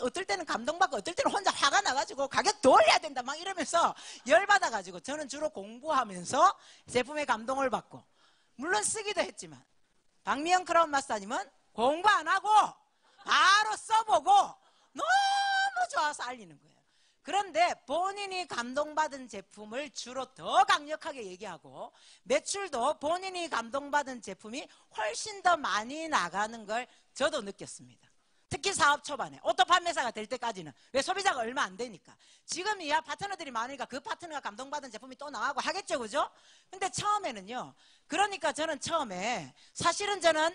어떨 때는 감동받고 어떨 때는 혼자 화가 나가지고 가격도 올려야 된다 막 이러면서 열받아가지고 저는 주로 공부하면서 제품에 감동을 받고, 물론 쓰기도 했지만 박미영 크라운 마스터님은 공부 안 하고 바로 써보고 너무 좋아서 알리는 거예요. 그런데 본인이 감동받은 제품을 주로 더 강력하게 얘기하고 매출도 본인이 감동받은 제품이 훨씬 더 많이 나가는 걸 저도 느꼈습니다. 특히 사업 초반에 오토 판매사가 될 때까지는. 왜? 소비자가 얼마 안 되니까. 지금이야 파트너들이 많으니까 그 파트너가 감동받은 제품이 또 나가고 하겠죠, 그죠? 근데 처음에는요. 그러니까 저는 처음에 사실은 저는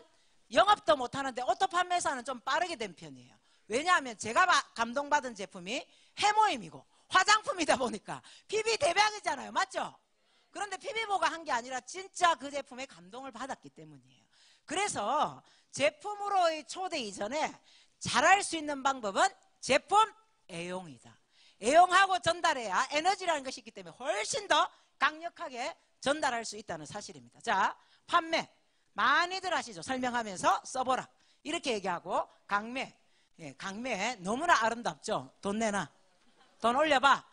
영업도 못하는데 오토 판매사는 좀 빠르게 된 편이에요. 왜냐하면 제가 감동받은 제품이 해모임이고 화장품이다 보니까 PB 대박이잖아요. 맞죠? 그런데 PB보가 한 게 아니라 진짜 그 제품에 감동을 받았기 때문이에요. 그래서 제품으로의 초대 이전에 잘할 수 있는 방법은 제품 애용이다. 애용하고 전달해야 에너지라는 것이 있기 때문에 훨씬 더 강력하게 전달할 수 있다는 사실입니다. 자, 판매 많이들 아시죠? 설명하면서 써보라 이렇게 얘기하고, 강매 강매 너무나 아름답죠? 돈 내놔, 돈 올려봐.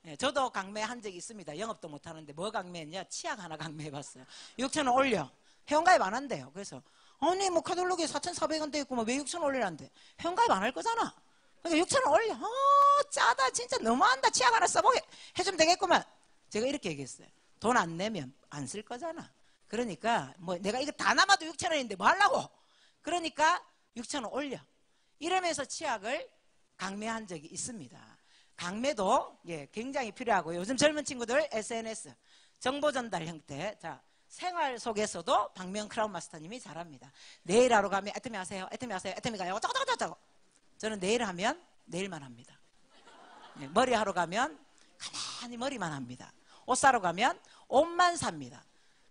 예, 저도 강매한 적이 있습니다. 영업도 못하는데 뭐 강매했냐? 치약 하나 강매해봤어요. 6,000원 올려. 회원가입 안 한대요. 그래서 아니 뭐 카탈로그에 4,400원 돼 있고 뭐 왜 6,000원 올리란대. 회원가입 안 할 거잖아. 그러니까 6,000원 올려. 짜다 진짜 너무한다. 치약 하나 써보게 해주면 되겠구만. 제가 이렇게 얘기했어요. 돈 안 내면 안 쓸 거잖아. 그러니까 뭐 내가 이거 다 남아도 6,000원인데 뭐 하려고. 그러니까 6,000원 올려. 이러면서 치약을 강매한 적이 있습니다. 강매도 예, 굉장히 필요하고 요즘 젊은 친구들 SNS 정보 전달 형태. 자, 생활 속에서도 박명 크라운 마스터님이 잘합니다. 내일 하러 가면 애터미 하세요. 애터미 하세요. 애터미 가요. 어쩌고저쩌고. 저는 내일 하면 내일만 합니다. 예, 머리 하러 가면 가만히 머리만 합니다. 옷 사러 가면 옷만 삽니다.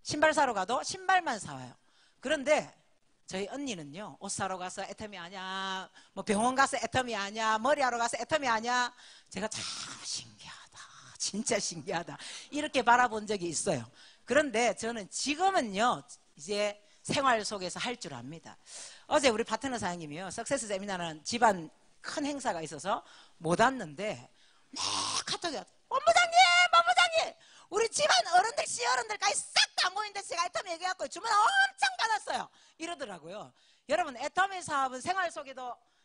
신발 사러 가도 신발만 사와요. 그런데 저희 언니는요, 옷 사러 가서 애터미 하냐, 뭐 병원 가서 애터미 하냐, 머리하러 가서 애터미 하냐, 제가 참 신기하다, 진짜 신기하다 이렇게 바라본 적이 있어요. 그런데 저는 지금은요, 이제 생활 속에서 할 줄 압니다. 어제 우리 파트너 사장님이요, 석세스 세미나라는 집안 큰 행사가 있어서 못 왔는데 막 카톡이 왔어요. 본부장님 우리 집안 어른들 시어른들까지 싹 다 모인데 제가 애터미 얘기해갖고 주문 엄청 받았어요 이러더라고요. 여러분 애터미 사업은 생활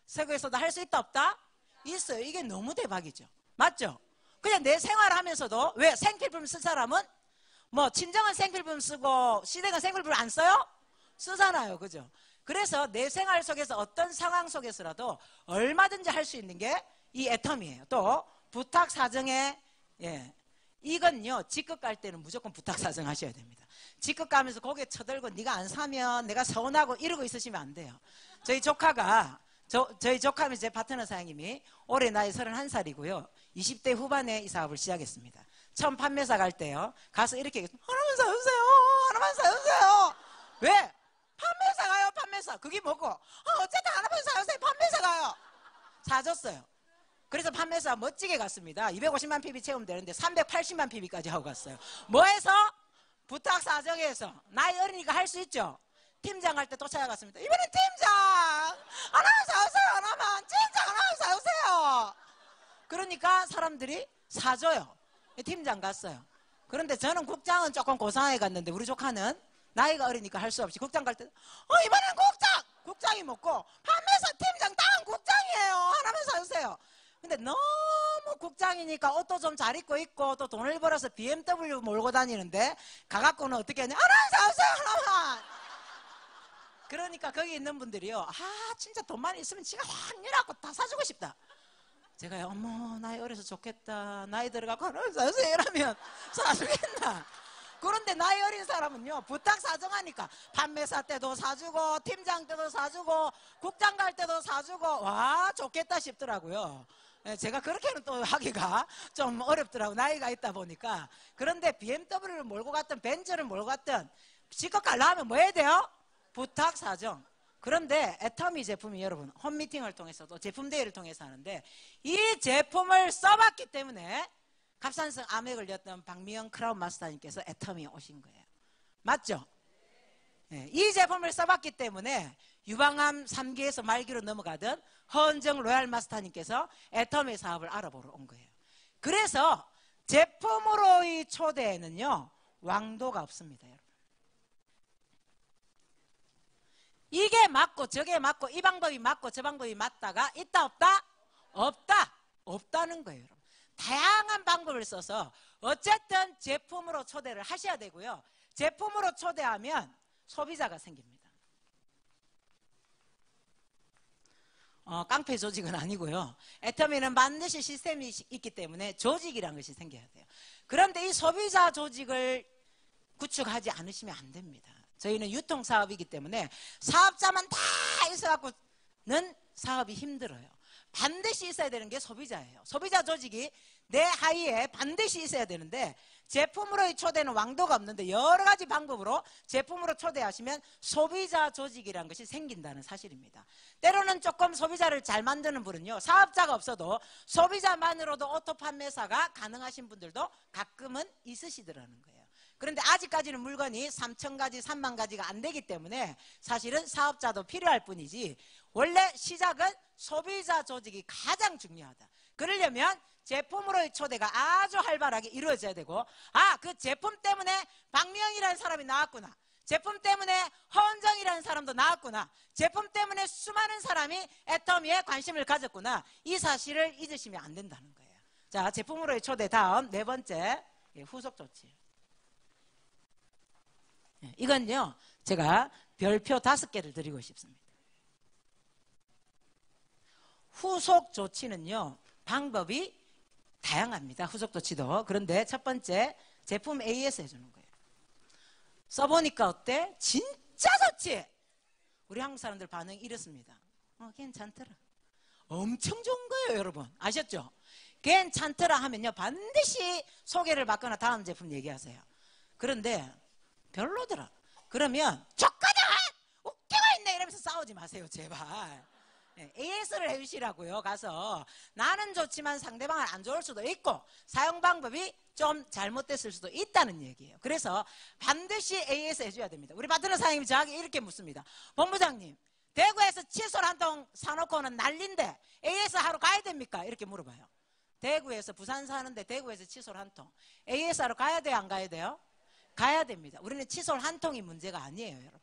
속에서도 할 수 있다 없다? 있어요. 이게 너무 대박이죠. 맞죠? 그냥 내 생활하면서도 왜 생필품 쓸 사람은 뭐 친정은 생필품 쓰고 시댁은 생필품 안 써요? 쓰잖아요. 그죠? 그래서 내 생활 속에서 어떤 상황 속에서라도 얼마든지 할 수 있는 게 이 애터미예요. 또 부탁 사정에 예. 이건요 직급 갈 때는 무조건 부탁 사정 하셔야 됩니다. 직급 가면서 고개 쳐들고 네가 안 사면 내가 서운하고 이러고 있으시면 안 돼요. 저희 조카가 저희 조카는 제 파트너 사장님이 올해 나이 31살이고요 20대 후반에 이 사업을 시작했습니다. 처음 판매사 갈 때요 가서 이렇게 얘기했어요. 하나만 사주세요. 하나만 사주세요. 왜? 판매사 가요. 판매사. 그게 뭐고? 어쨌든 하나만 사주세요. 판매사 가요. 사줬어요. 그래서 판매사 멋지게 갔습니다. 250만 PB 채우면 되는데 380만 PB까지 하고 갔어요. 뭐해서? 부탁 사정에서. 나이 어리니까 할 수 있죠. 팀장 갈 때 또 찾아갔습니다. 이번엔 팀장 하나만 사주세요. 하나만. 팀장 하나만 사주세요. 그러니까 사람들이 사줘요. 팀장 갔어요. 그런데 저는 국장은 조금 고상하게 갔는데 우리 조카는 나이가 어리니까 할 수 없이 국장 갈 때 이번엔 국장이 먹고 판매사 팀장 다음 국장이에요. 하나만 사주세요. 근데 너무 국장이니까 옷도 좀 잘 입고 있고 또 돈을 벌어서 BMW 몰고 다니는데 가갖고는 어떻게 하냐. 하나만 사주세요. 하나만. 그러니까 거기 있는 분들이요. 진짜 돈만 있으면 지가 확 일하고 다 사주고 싶다. 제가 어머 나이 어려서 좋겠다. 나이 들어가고 하나만 사주세요. 이러면 사주겠나. 그런데 나이 어린 사람은요 부탁 사정하니까 판매사 때도 사주고 팀장 때도 사주고 국장 갈 때도 사주고 와 좋겠다 싶더라고요. 제가 그렇게는 또 하기가 좀 어렵더라고 나이가 있다 보니까. 그런데 BMW를 몰고 갔든 벤츠를 몰고 갔든 직업 가려면 뭐 해야 돼요? 부탁 사정. 그런데 애터미 제품이 여러분 홈미팅을 통해서도 제품 대회를 통해서 하는데 이 제품을 써봤기 때문에 갑산성 암에 걸렸던 박미영 크라운 마스터님께서 애터미에 오신 거예요. 맞죠? 네, 이 제품을 써봤기 때문에 유방암 3기에서 말기로 넘어가던 허은정 로얄 마스터님께서 애터미 사업을 알아보러 온 거예요. 그래서 제품으로의 초대에는요 왕도가 없습니다. 여러분. 이게 맞고 저게 맞고 이 방법이 맞고 저 방법이 맞다가 있다 없다? 없다는 거예요. 여러분. 다양한 방법을 써서 어쨌든 제품으로 초대를 하셔야 되고요. 제품으로 초대하면 소비자가 생깁니다. 깡패 조직은 아니고요. 애터미는 반드시 시스템이 있기 때문에 조직이라는 것이 생겨야 돼요. 그런데 이 소비자 조직을 구축하지 않으시면 안 됩니다. 저희는 유통사업이기 때문에 사업자만 다 있어갖고는 사업이 힘들어요. 반드시 있어야 되는 게 소비자예요. 소비자 조직이 내 하위에 반드시 있어야 되는데 제품으로의 초대는 왕도가 없는데 여러 가지 방법으로 제품으로 초대하시면 소비자 조직이라는 것이 생긴다는 사실입니다. 때로는 조금 소비자를 잘 만드는 분은요. 사업자가 없어도 소비자만으로도 오토 판매사가 가능하신 분들도 가끔은 있으시더라는 거예요. 그런데 아직까지는 물건이 3,000가지, 3만 가지가 안 되기 때문에 사실은 사업자도 필요할 뿐이지 원래 시작은 소비자 조직이 가장 중요하다. 그러려면 제품으로의 초대가 아주 활발하게 이루어져야 되고, 그 제품 때문에 박명이라는 사람이 나왔구나, 제품 때문에 허은정이라는 사람도 나왔구나, 제품 때문에 수많은 사람이 애터미에 관심을 가졌구나, 이 사실을 잊으시면 안 된다는 거예요. 자, 제품으로의 초대. 다음 네 번째, 후속 조치. 이건요, 제가 별표 5개를 드리고 싶습니다. 후속 조치는요, 방법이 다양합니다. 후속 조치도. 그런데 첫 번째, 제품 AS 해주는 거예요. 써보니까 어때? 진짜 좋지? 우리 한국 사람들 반응이 이렇습니다. 괜찮더라. 엄청 좋은 거예요, 여러분. 아셨죠? 괜찮더라 하면요, 반드시 소개를 받거나 다음 제품 얘기하세요. 그런데 별로더라. 그러면 좋거든! 웃기고 있네! 이러면서 싸우지 마세요, 제발. AS를 해주시라고요. 가서 나는 좋지만 상대방은 안 좋을 수도 있고 사용 방법이 좀 잘못됐을 수도 있다는 얘기예요. 그래서 반드시 AS 해줘야 됩니다. 우리 파트너 사장님이 저에게 이렇게 묻습니다. 본부장님, 대구에서 칫솔 한 통 사놓고는 난린데 AS 하러 가야 됩니까? 이렇게 물어봐요. 대구에서, 부산 사는데 대구에서 칫솔 한 통, AS 하러 가야 돼요, 안 가야 돼요? 가야 됩니다. 우리는 칫솔 한 통이 문제가 아니에요, 여러분.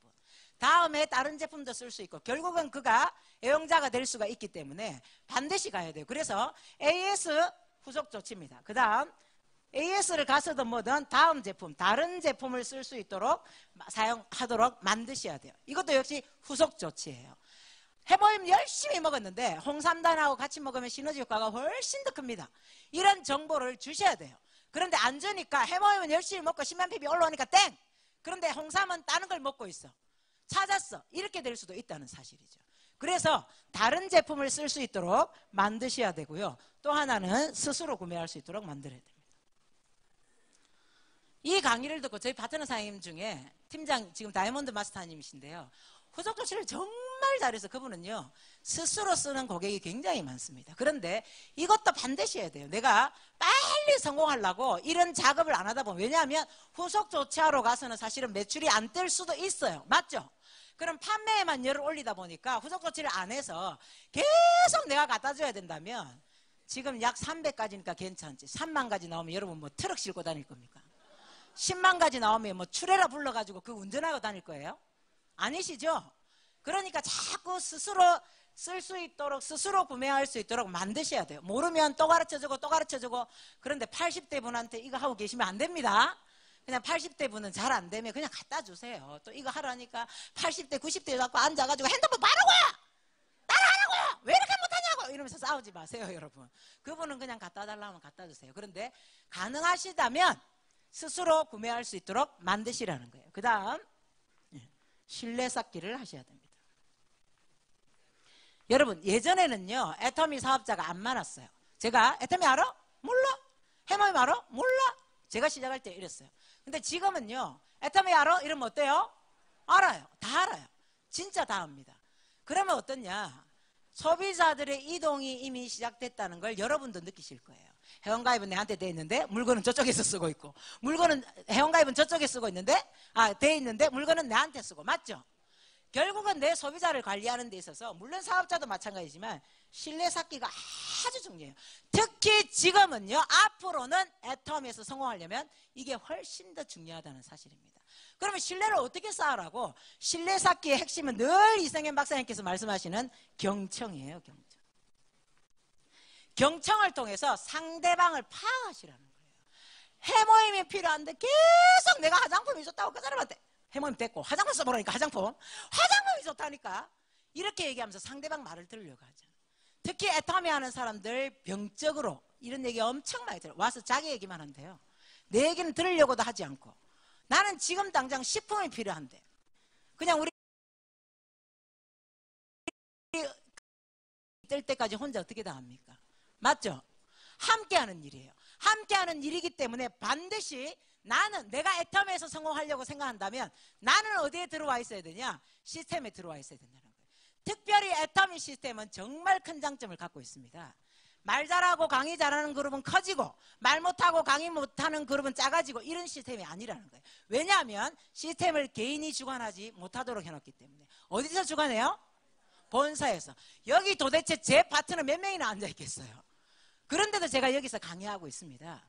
다음에 다른 제품도 쓸 수 있고 결국은 그가 애용자가 될 수가 있기 때문에 반드시 가야 돼요. 그래서 AS 후속 조치입니다. 그 다음 AS를 가서든 뭐든 다음 제품, 다른 제품을 쓸 수 있도록 사용하도록 만드셔야 돼요. 이것도 역시 후속 조치예요. 해모임 열심히 먹었는데 홍삼단하고 같이 먹으면 시너지 효과가 훨씬 더 큽니다. 이런 정보를 주셔야 돼요. 그런데 안 주니까 해모임은 열심히 먹고 10만 ppb 올라오니까 땡! 그런데 홍삼은 다른 걸 먹고 있어. 찾았어. 이렇게 될 수도 있다는 사실이죠. 그래서 다른 제품을 쓸 수 있도록 만드셔야 되고요. 또 하나는 스스로 구매할 수 있도록 만들어야 됩니다. 이 강의를 듣고 저희 파트너 사장님 중에 팀장, 지금 다이아몬드 마스터님이신데요, 후속 조치를 정말 잘해서 그분은요, 스스로 쓰는 고객이 굉장히 많습니다. 그런데 이것도 반드시 해야 돼요. 내가 빨리 성공하려고 이런 작업을 안 하다 보면, 왜냐하면 후속 조치하러 가서는 사실은 매출이 안 뜰 수도 있어요. 맞죠? 그럼 판매에만 열을 올리다 보니까 후속 조치를 안 해서 계속 내가 갖다 줘야 된다면, 지금 약 300가지니까 괜찮지. 3만 가지 나오면 여러분 뭐 트럭 싣고 다닐 겁니까? 10만 가지 나오면 뭐 추레라 불러가지고 그 운전하고 다닐 거예요? 아니시죠? 그러니까 자꾸 스스로 쓸 수 있도록, 스스로 구매할 수 있도록 만드셔야 돼요. 모르면 또 가르쳐주고 또 가르쳐주고. 그런데 80대 분한테 이거 하고 계시면 안 됩니다. 그냥 80대 분은 잘 안 되면 그냥 갖다 주세요. 또 이거 하라니까 80대 90대 갖고 앉아가지고 핸드폰 바르고요, 따라하라고요, 왜 이렇게 못하냐고 이러면서 싸우지 마세요, 여러분. 그분은 그냥 갖다 달라면 갖다 주세요. 그런데 가능하시다면 스스로 구매할 수 있도록 만드시라는 거예요. 그 다음 신뢰 쌓기를 하셔야 됩니다. 여러분, 예전에는요, 애터미 사업자가 안 많았어요. 제가 애터미 알아? 몰라. 해모임 알아? 몰라. 제가 시작할 때 이랬어요. 근데 지금은요, 애터미 알아? 이러면 어때요? 알아요. 다 알아요. 진짜 다 압니다. 그러면 어떠냐? 소비자들의 이동이 이미 시작됐다는 걸 여러분도 느끼실 거예요. 회원가입은 내한테 돼 있는데 물건은 저쪽에서 쓰고 있고, 물건은 회원가입은 저쪽에 쓰고 있는데 돼 있는데 물건은 내한테 쓰고. 맞죠? 결국은 내 소비자를 관리하는 데 있어서 물론 사업자도 마찬가지지만 신뢰 쌓기가 아주 중요해요. 특히 지금은요, 앞으로는 애터미에서 성공하려면 이게 훨씬 더 중요하다는 사실입니다. 그러면 신뢰를 어떻게 쌓으라고? 신뢰 쌓기의 핵심은 늘 이성현 박사님께서 말씀하시는 경청이에요. 경청. 경청을 통해서 상대방을 파악하시라는 거예요. 해모임이 필요한데 계속 내가 화장품이 좋다고 그 사람한테 해모임 됐고 화장품 써보라니까 화장품이 좋다니까 이렇게 얘기하면서 상대방 말을 들으려고 하죠. 특히 애터미 하는 사람들 병적으로 이런 얘기 엄청 많이 들어요. 와서 자기 얘기만 한대요. 내 얘기는 들으려고도 하지 않고, 나는 지금 당장 식품이 필요한데 그냥 우리 뜰 때까지 혼자 어떻게 다 합니까? 맞죠? 함께하는 일이에요. 함께하는 일이기 때문에 반드시 나는 내가 애터미에서 성공하려고 생각한다면 나는 어디에 들어와 있어야 되냐? 시스템에 들어와 있어야 된다는 거예요. 특별히 애터미 시스템은 정말 큰 장점을 갖고 있습니다. 말 잘하고 강의 잘하는 그룹은 커지고 말 못하고 강의 못하는 그룹은 작아지고 이런 시스템이 아니라는 거예요. 왜냐하면 시스템을 개인이 주관하지 못하도록 해놨기 때문에. 어디서 주관해요? 본사에서. 여기 도대체 제 파트너 몇 명이나 앉아 있겠어요? 그런데도 제가 여기서 강의하고 있습니다.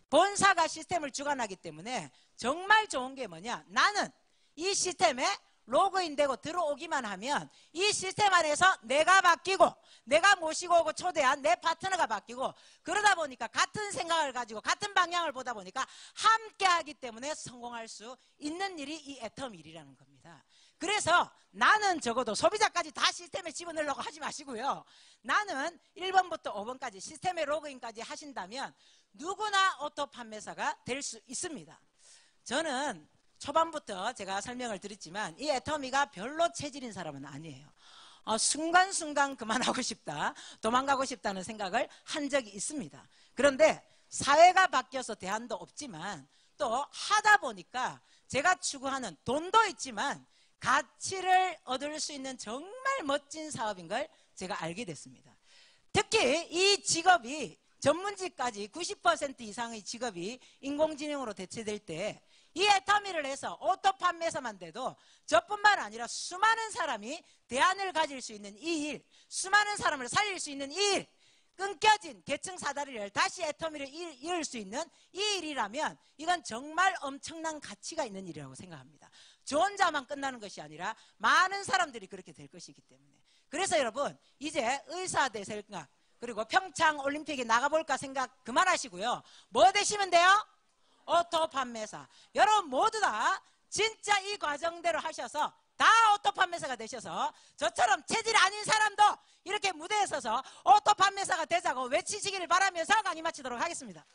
본사가 시스템을 주관하기 때문에 정말 좋은 게 뭐냐, 나는 이 시스템에 로그인되고 들어오기만 하면 이 시스템 안에서 내가 바뀌고 내가 모시고 오고 초대한 내 파트너가 바뀌고, 그러다 보니까 같은 생각을 가지고 같은 방향을 보다 보니까 함께 하기 때문에 성공할 수 있는 일이 이 애텀 일이라는 겁니다. 그래서 나는 적어도 소비자까지 다 시스템에 집어넣으려고 하지 마시고요. 나는 1번부터 5번까지 시스템에 로그인까지 하신다면 누구나 오토 판매사가 될 수 있습니다. 저는 초반부터 제가 설명을 드렸지만 이 애터미가 별로 체질인 사람은 아니에요. 순간순간 그만하고 싶다, 도망가고 싶다는 생각을 한 적이 있습니다. 그런데 사회가 바뀌어서 대안도 없지만 또 하다 보니까 제가 추구하는 돈도 있지만 가치를 얻을 수 있는 정말 멋진 사업인 걸 제가 알게 됐습니다. 특히 이 직업이 전문직까지 90% 이상의 직업이 인공지능으로 대체될 때 이 애터미를 해서 오토 판매사만 돼도 저뿐만 아니라 수많은 사람이 대안을 가질 수 있는 이 일, 수많은 사람을 살릴 수 있는 이 일, 끊겨진 계층 사다리를 다시 애터미를 이을 수 있는 이 일이라면 이건 정말 엄청난 가치가 있는 일이라고 생각합니다. 저 혼자만 끝나는 것이 아니라 많은 사람들이 그렇게 될 것이기 때문에. 그래서 여러분, 이제 의사대 생각, 그리고 평창 올림픽에 나가볼까 생각 그만하시고요. 뭐 되시면 돼요? 오토 판매사. 여러분 모두 다 진짜 이 과정대로 하셔서 다 오토 판매사가 되셔서 저처럼 체질 아닌 사람도 이렇게 무대에 서서 오토 판매사가 되자고 외치시기를 바라면서 강의 마치도록 하겠습니다.